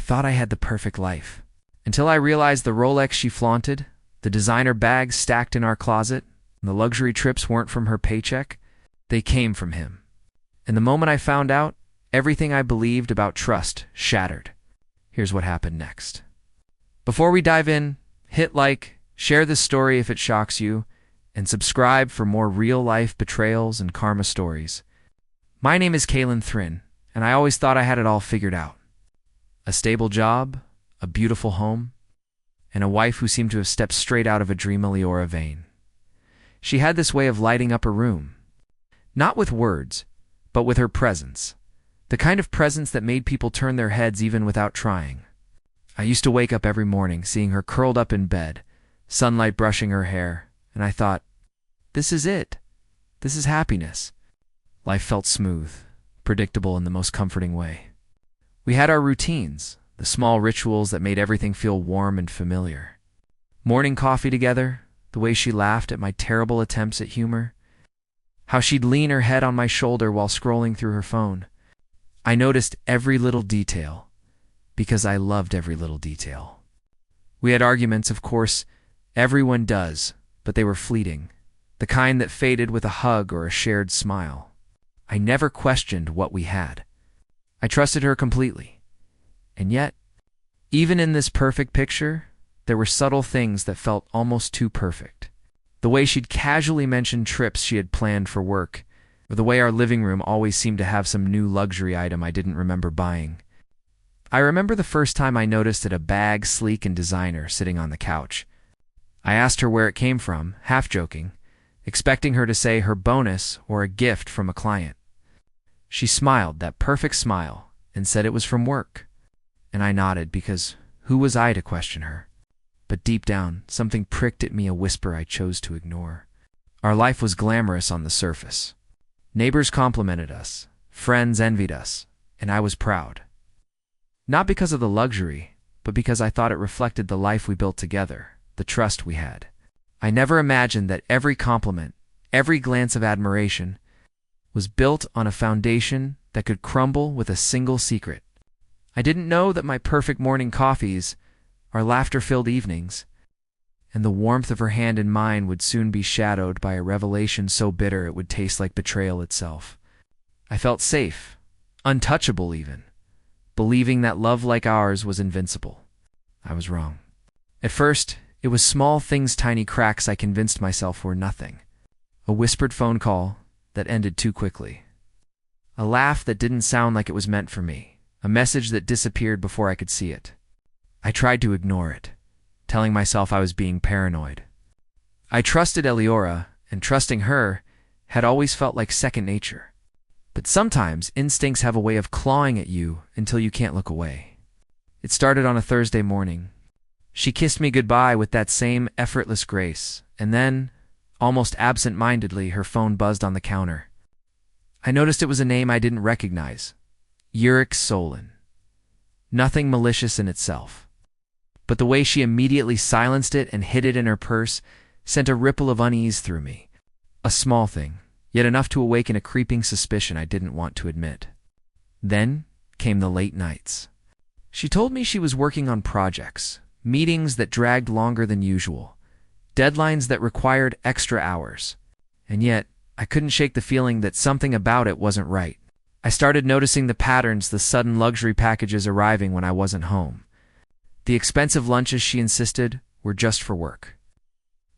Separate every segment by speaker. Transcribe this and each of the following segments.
Speaker 1: thought I had the perfect life. Until I realized the Rolex she flaunted, the designer bags stacked in our closet, and the luxury trips weren't from her paycheck. They came from him. And the moment I found out, everything I believed about trust shattered. Here's what happened next. Before we dive in, hit like, share this story if it shocks you, and subscribe for more real-life betrayals and karma stories. My name is Kalen Thrin, and I always thought I had it all figured out. A stable job, a beautiful home, and a wife who seemed to have stepped straight out of a dream Eliora vein. She had this way of lighting up a room. Not with words, but with her presence. The kind of presence that made people turn their heads even without trying. I used to wake up every morning seeing her curled up in bed, sunlight brushing her hair, and I thought, this is it. This is happiness. Life felt smooth, predictable in the most comforting way. We had our routines, the small rituals that made everything feel warm and familiar. Morning coffee together, the way she laughed at my terrible attempts at humor, how she'd lean her head on my shoulder while scrolling through her phone. I noticed every little detail, because I loved every little detail. We had arguments, of course. Everyone does, but they were fleeting, the kind that faded with a hug or a shared smile. I never questioned what we had. I trusted her completely. And yet, even in this perfect picture, there were subtle things that felt almost too perfect. The way she'd casually mention trips she had planned for work, or the way our living room always seemed to have some new luxury item I didn't remember buying. I remember the first time I noticed a bag sleek and designer sitting on the couch. I asked her where it came from, half joking, expecting her to say her bonus or a gift from a client. She smiled, that perfect smile, and said it was from work. And I nodded because who was I to question her? But deep down, something pricked at me, a whisper I chose to ignore. Our life was glamorous on the surface. Neighbors complimented us, friends envied us, and I was proud. Not because of the luxury, but because I thought it reflected the life we built together, the trust we had. I never imagined that every compliment, every glance of admiration, was built on a foundation that could crumble with a single secret. I didn't know that my perfect morning coffees, our laughter-filled evenings, and the warmth of her hand in mine would soon be shadowed by a revelation so bitter it would taste like betrayal itself. I felt safe, untouchable even, believing that love like ours was invincible. I was wrong. At first, it was small things, tiny cracks I convinced myself were nothing. A whispered phone call that ended too quickly. A laugh that didn't sound like it was meant for me. A message that disappeared before I could see it. I tried to ignore it, telling myself I was being paranoid. I trusted Eliora, and trusting her had always felt like second nature. But sometimes instincts have a way of clawing at you until you can't look away. It started on a Thursday morning. She kissed me goodbye with that same effortless grace, and then, almost absent-mindedly, her phone buzzed on the counter. I noticed it was a name I didn't recognize. Yurik Solon. Nothing malicious in itself. But the way she immediately silenced it and hid it in her purse sent a ripple of unease through me. A small thing, yet enough to awaken a creeping suspicion I didn't want to admit. Then came the late nights. She told me she was working on projects, meetings that dragged longer than usual, deadlines that required extra hours. And yet, I couldn't shake the feeling that something about it wasn't right. I started noticing the patterns, the sudden luxury packages arriving when I wasn't home. The expensive lunches she insisted were just for work.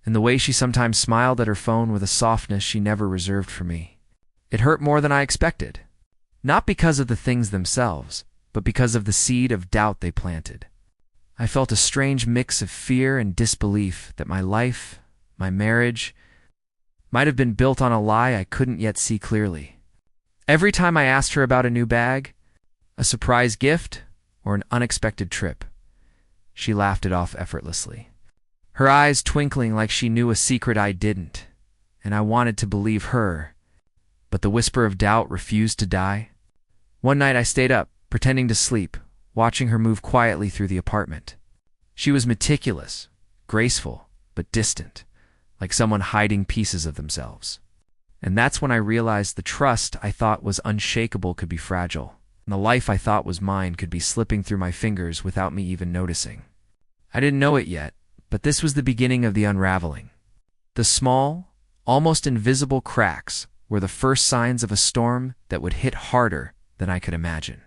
Speaker 1: And the way she sometimes smiled at her phone with a softness she never reserved for me. It hurt more than I expected. Not because of the things themselves, but because of the seed of doubt they planted. I felt a strange mix of fear and disbelief that my life, my marriage, might have been built on a lie I couldn't yet see clearly. Every time I asked her about a new bag, a surprise gift, or an unexpected trip, she laughed it off effortlessly, her eyes twinkling like she knew a secret I didn't, and I wanted to believe her, but the whisper of doubt refused to die. One night I stayed up, pretending to sleep, watching her move quietly through the apartment. She was meticulous, graceful, but distant, like someone hiding pieces of themselves. And that's when I realized the trust I thought was unshakable could be fragile. and the life I thought was mine could be slipping through my fingers without me even noticing. I didn't know it yet, but this was the beginning of the unraveling. The small, almost invisible cracks were the first signs of a storm that would hit harder than I could imagine.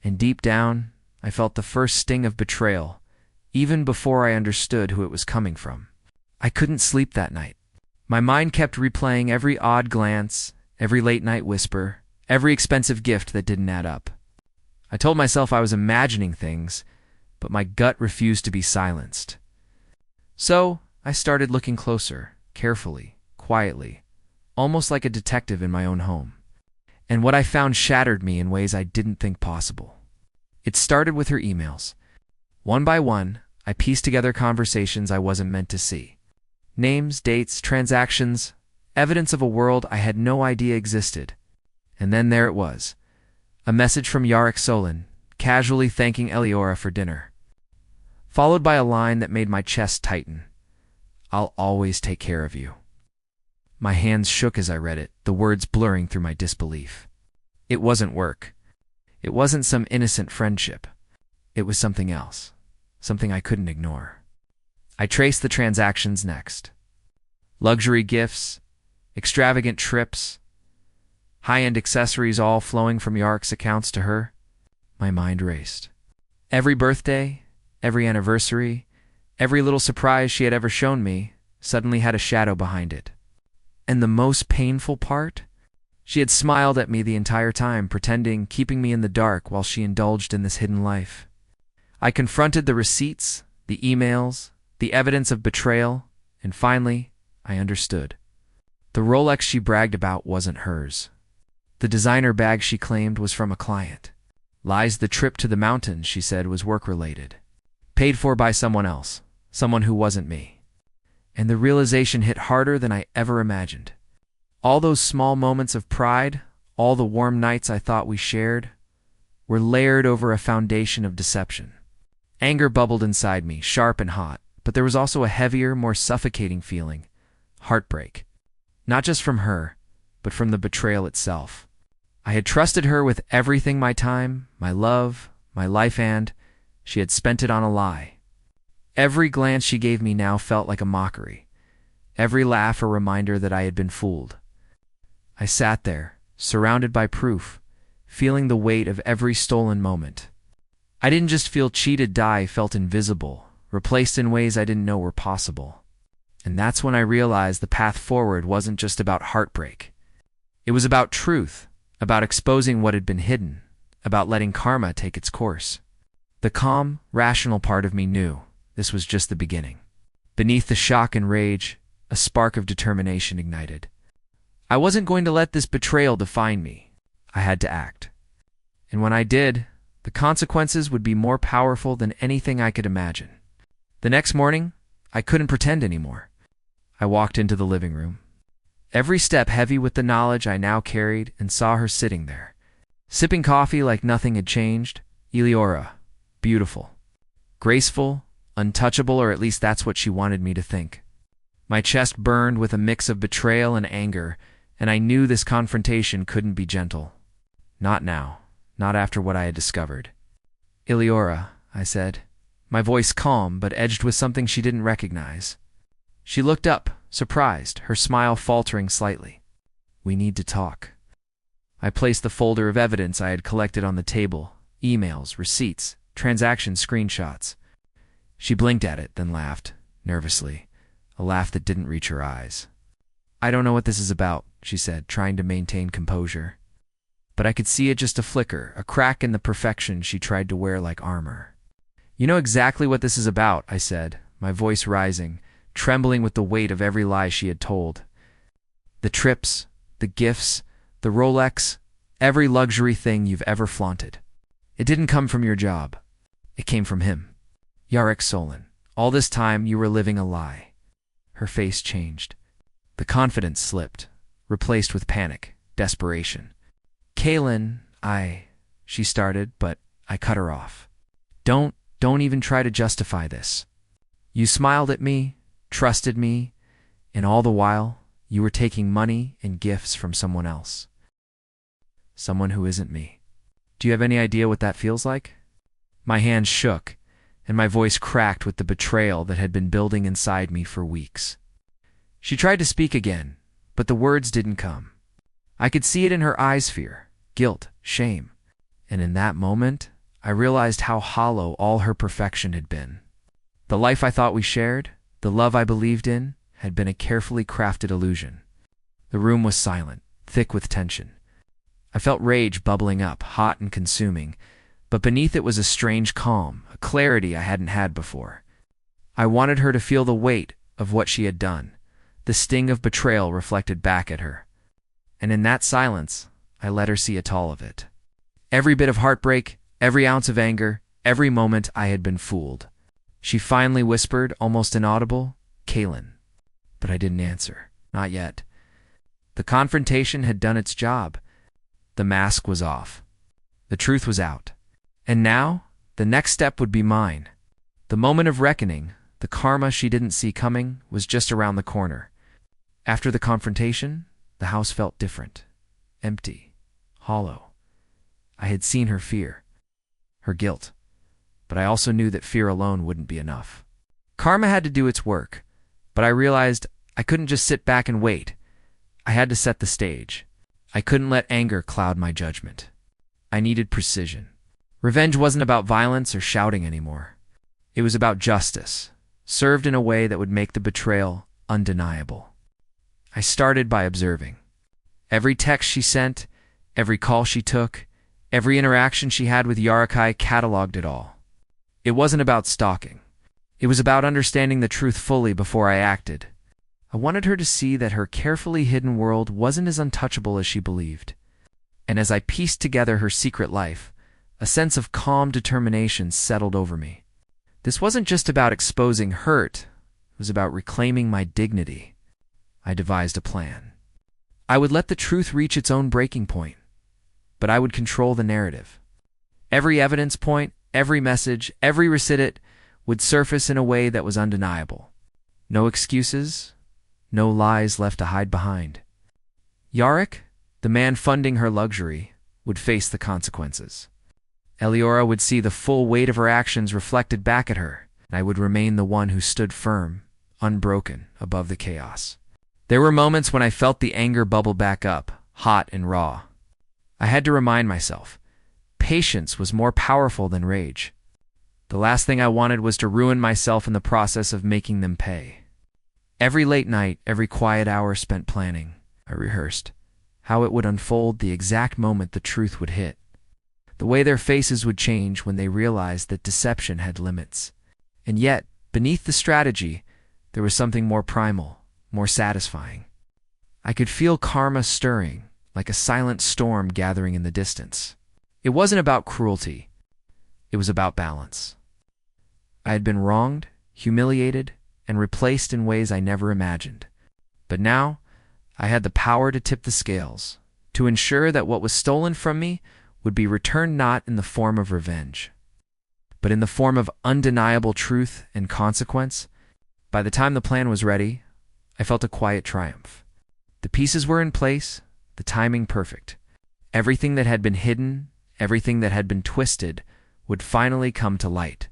Speaker 1: And deep down, I felt the first sting of betrayal, even before I understood who it was coming from. I couldn't sleep that night. My mind kept replaying every odd glance, every late-night whisper, every expensive gift that didn't add up. I told myself I was imagining things, but my gut refused to be silenced. So I started looking closer, carefully, quietly, almost like a detective in my own home. And what I found shattered me in ways I didn't think possible. It started with her emails. One by one, I pieced together conversations I wasn't meant to see. Names, dates, transactions, evidence of a world I had no idea existed. And then there it was. A message from Yarek Solon, casually thanking Eliora for dinner. Followed by a line that made my chest tighten. "I'll always take care of you." My hands shook as I read it, the words blurring through my disbelief. It wasn't work. It wasn't some innocent friendship. It was something else. Something I couldn't ignore. I traced the transactions next. Luxury gifts, extravagant trips, high-end accessories all flowing from Yarek's accounts to her. My mind raced. Every birthday, every anniversary, every little surprise she had ever shown me suddenly had a shadow behind it. And the most painful part? She had smiled at me the entire time, pretending, keeping me in the dark while she indulged in this hidden life. I confronted the receipts, the emails, the evidence of betrayal, and finally, I understood. The Rolex she bragged about wasn't hers. The designer bag she claimed was from a client. Lies, the trip to the mountains, she said, was work-related. Paid for by someone else, someone who wasn't me. And the realization hit harder than I ever imagined. All those small moments of pride, all the warm nights I thought we shared, were layered over a foundation of deception. Anger bubbled inside me, sharp and hot, but there was also a heavier, more suffocating feeling. Heartbreak. Not just from her, but from the betrayal itself. I had trusted her with everything, my time, my love, my life, and she had spent it on a lie. Every glance she gave me now felt like a mockery. Every laugh a reminder that I had been fooled. I sat there, surrounded by proof, feeling the weight of every stolen moment. I didn't just feel cheated, I felt invisible, replaced in ways I didn't know were possible. And that's when I realized the path forward wasn't just about heartbreak. It was about truth, about exposing what had been hidden, about letting karma take its course. The calm, rational part of me knew this was just the beginning. Beneath the shock and rage, a spark of determination ignited. I wasn't going to let this betrayal define me. I had to act. And when I did, the consequences would be more powerful than anything I could imagine. The next morning, I couldn't pretend anymore. I walked into the living room, every step heavy with the knowledge I now carried, and saw her sitting there, sipping coffee like nothing had changed. Eliora, beautiful, graceful, untouchable, or at least that's what she wanted me to think. My chest burned with a mix of betrayal and anger, and I knew this confrontation couldn't be gentle. Not now, not after what I had discovered. "Eliora," I said, my voice calm but edged with something she didn't recognize. She looked up, surprised, her smile faltering slightly. "We need to talk." I placed the folder of evidence I had collected on the table, emails, receipts, transaction screenshots. She blinked at it, then laughed, nervously, a laugh that didn't reach her eyes. "I don't know what this is about," she said, trying to maintain composure. But I could see it, just a flicker, a crack in the perfection she tried to wear like armor. "You know exactly what this is about," I said, my voice rising, trembling with the weight of every lie she had told. "The trips, the gifts, the Rolex, every luxury thing you've ever flaunted. It didn't come from your job. It came from him. Yarek Solon. All this time you were living a lie." Her face changed. The confidence slipped, replaced with panic, desperation. "Kaylin, she started, but I cut her off. Don't even try to justify this. You smiled at me, trusted me, and all the while, you were taking money and gifts from someone else. Someone who isn't me." Do you have any idea what that feels like? My hands shook, and my voice cracked with the betrayal that had been building inside me for weeks. She tried to speak again, but the words didn't come. I could see it in her eyes: fear, guilt, shame. And in that moment, I realized how hollow all her perfection had been. The life I thought we shared, the love I believed in, had been a carefully crafted illusion. The room was silent, thick with tension. I felt rage bubbling up, hot and consuming, but beneath it was a strange calm, a clarity I hadn't had before. I wanted her to feel the weight of what she had done, the sting of betrayal reflected back at her. And in that silence, I let her see it all of it. Every bit of heartbreak, every ounce of anger, every moment I had been fooled. She finally whispered, almost inaudible, "Kaylin." But I didn't answer. Not yet. The confrontation had done its job. The mask was off. The truth was out. And now, the next step would be mine. The moment of reckoning, the karma she didn't see coming, was just around the corner. After the confrontation, the house felt different. Empty. Hollow. I had seen her fear. Her guilt. But I also knew that fear alone wouldn't be enough. Karma had to do its work, but I realized I couldn't just sit back and wait. I had to set the stage. I couldn't let anger cloud my judgment. I needed precision. Revenge wasn't about violence or shouting anymore. It was about justice, served in a way that would make the betrayal undeniable. I started by observing. Every text she sent, every call she took, every interaction she had with Yarakai cataloged it all. It wasn't about stalking. It was about understanding the truth fully before I acted. I wanted her to see that her carefully hidden world wasn't as untouchable as she believed. And as I pieced together her secret life, a sense of calm determination settled over me. This wasn't just about exposing hurt. It was about reclaiming my dignity. I devised a plan. I would let the truth reach its own breaking point, but I would control the narrative. Every evidence point, every message, every receipt would surface in a way that was undeniable. No excuses, no lies left to hide behind. Yarrick, the man funding her luxury, would face the consequences. Eliora would see the full weight of her actions reflected back at her, and I would remain the one who stood firm, unbroken, above the chaos. There were moments when I felt the anger bubble back up, hot and raw. I had to remind myself, patience was more powerful than rage. The last thing I wanted was to ruin myself in the process of making them pay. Every late night, every quiet hour spent planning, I rehearsed how it would unfold the exact moment the truth would hit. The way their faces would change when they realized that deception had limits. And yet, beneath the strategy, there was something more primal, more satisfying. I could feel karma stirring, like a silent storm gathering in the distance. It wasn't about cruelty. It was about balance. I had been wronged, humiliated, and replaced in ways I never imagined. But now, I had the power to tip the scales, to ensure that what was stolen from me would be returned not in the form of revenge, but in the form of undeniable truth and consequence. By the time the plan was ready, I felt a quiet triumph. The pieces were in place, the timing perfect. Everything that had been hidden, everything that had been twisted, would finally come to light.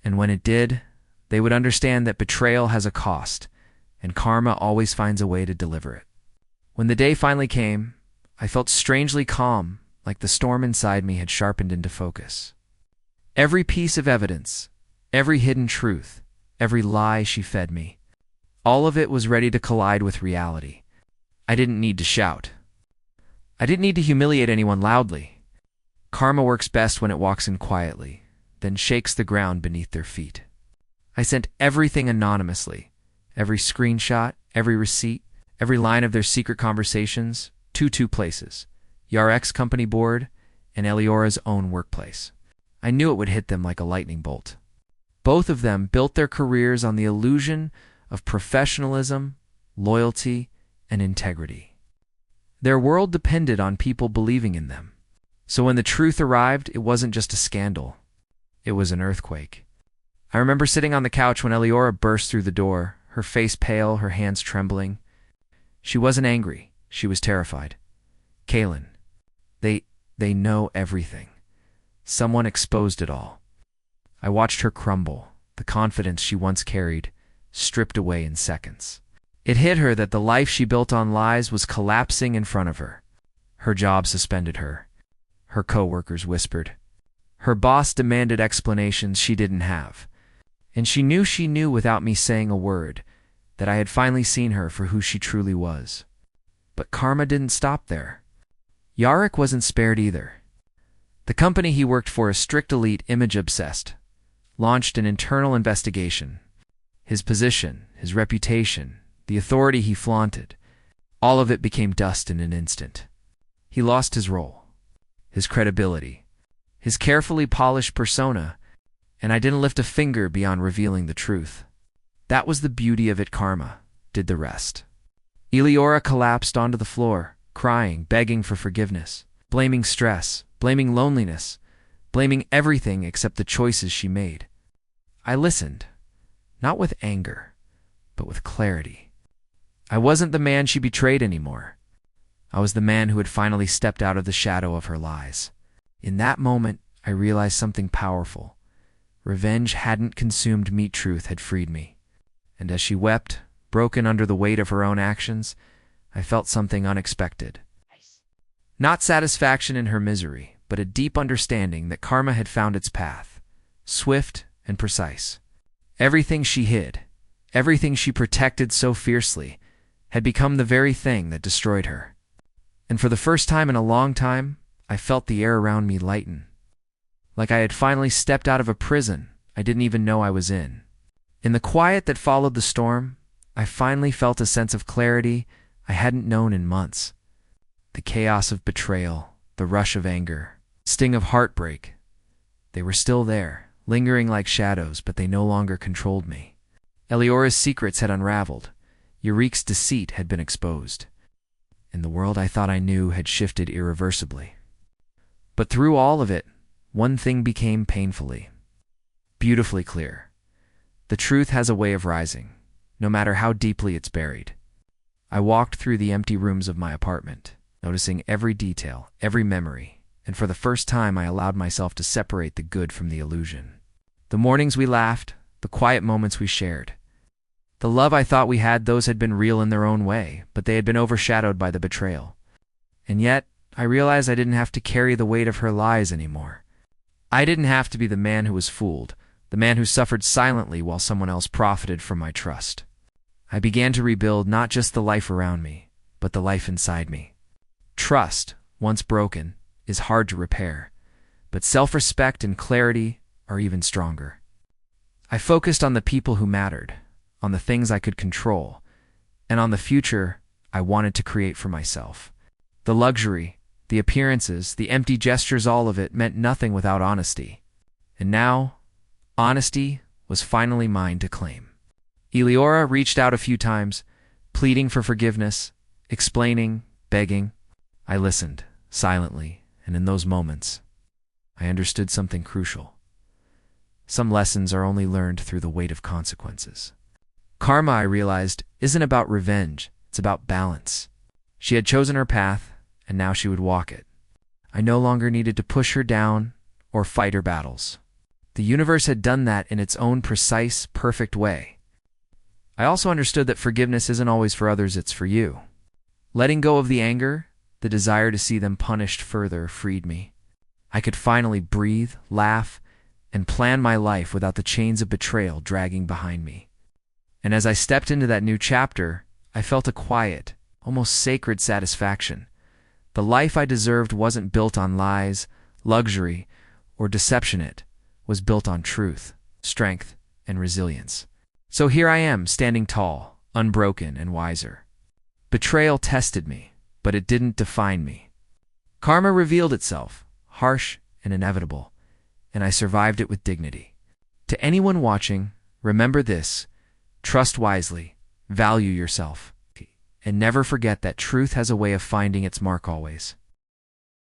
Speaker 1: And when it did, they would understand that betrayal has a cost, and karma always finds a way to deliver it. When the day finally came, I felt strangely calm, like the storm inside me had sharpened into focus. Every piece of evidence, every hidden truth, every lie she fed me, all of it was ready to collide with reality. I didn't need to shout. I didn't need to humiliate anyone loudly. Karma works best when it walks in quietly, then shakes the ground beneath their feet. I sent everything anonymously, every screenshot, every receipt, every line of their secret conversations, to two places, Yarrick's company board and Eliora's own workplace. I knew it would hit them like a lightning bolt. Both of them built their careers on the illusion of professionalism, loyalty, and integrity. Their world depended on people believing in them. So when the truth arrived, it wasn't just a scandal. It was an earthquake. I remember sitting on the couch when Eliora burst through the door, her face pale, her hands trembling. She wasn't angry. She was terrified. "Kaylin, they know everything. Someone exposed it all. I watched her crumble, the confidence she once carried, stripped away in seconds. It hit her that the life she built on lies was collapsing in front of her. Her job suspended her. Her co-workers whispered. Her boss demanded explanations she didn't have. And she knew without me saying a word that I had finally seen her for who she truly was. But karma didn't stop there. Yarrick wasn't spared either. The company he worked for, a strict elite image-obsessed, launched an internal investigation. His position, his reputation, the authority he flaunted, all of it became dust in an instant. He lost his role, his credibility, his carefully polished persona, and I didn't lift a finger beyond revealing the truth. That was the beauty of it. Karma did the rest. Eleora collapsed onto the floor, crying, begging for forgiveness, blaming stress, blaming loneliness, blaming everything except the choices she made. I listened, not with anger, but with clarity. I wasn't the man she betrayed anymore. I was the man who had finally stepped out of the shadow of her lies. In that moment, I realized something powerful. Revenge hadn't consumed me, truth had freed me. And as she wept, broken under the weight of her own actions, I felt something unexpected. Not satisfaction in her misery, but a deep understanding that karma had found its path, swift and precise. Everything she hid, everything she protected so fiercely, had become the very thing that destroyed her. And for the first time in a long time, I felt the air around me lighten. Like I had finally stepped out of a prison I didn't even know I was in. In the quiet that followed the storm, I finally felt a sense of clarity I hadn't known in months. The chaos of betrayal, the rush of anger, sting of heartbreak, they were still there, lingering like shadows, but they no longer controlled me. Eleora's secrets had unraveled. Eureka's deceit had been exposed. And the world I thought I knew had shifted irreversibly. But through all of it, one thing became painfully, beautifully clear. The truth has a way of rising, no matter how deeply it's buried. I walked through the empty rooms of my apartment, noticing every detail, every memory, and for the first time I allowed myself to separate the good from the illusion. The mornings we laughed, the quiet moments we shared. The love I thought we had, those had been real in their own way, but they had been overshadowed by the betrayal. And yet, I realized I didn't have to carry the weight of her lies anymore. I didn't have to be the man who was fooled, the man who suffered silently while someone else profited from my trust. I began to rebuild not just the life around me, but the life inside me. Trust, once broken, is hard to repair, but self-respect and clarity are even stronger. I focused on the people who mattered, on the things I could control, and on the future I wanted to create for myself. The luxury, the appearances, the empty gestures, all of it meant nothing without honesty. And now, honesty was finally mine to claim. Eleora reached out a few times, pleading for forgiveness, explaining, begging. I listened, silently, and in those moments, I understood something crucial. Some lessons are only learned through the weight of consequences. Karma, I realized, isn't about revenge, it's about balance. She had chosen her path, and now she would walk it. I no longer needed to push her down or fight her battles. The universe had done that in its own precise, perfect way. I also understood that forgiveness isn't always for others, it's for you. Letting go of the anger, the desire to see them punished further, freed me. I could finally breathe, laugh, and plan my life without the chains of betrayal dragging behind me. And as I stepped into that new chapter, I felt a quiet, almost sacred satisfaction. The life I deserved wasn't built on lies, luxury, or deception. It was built on truth, strength, and resilience. So here I am, standing tall, unbroken, and wiser. Betrayal tested me, but it didn't define me. Karma revealed itself, harsh and inevitable, and I survived it with dignity. To anyone watching, remember this: trust wisely, value yourself, and never forget that truth has a way of finding its mark always.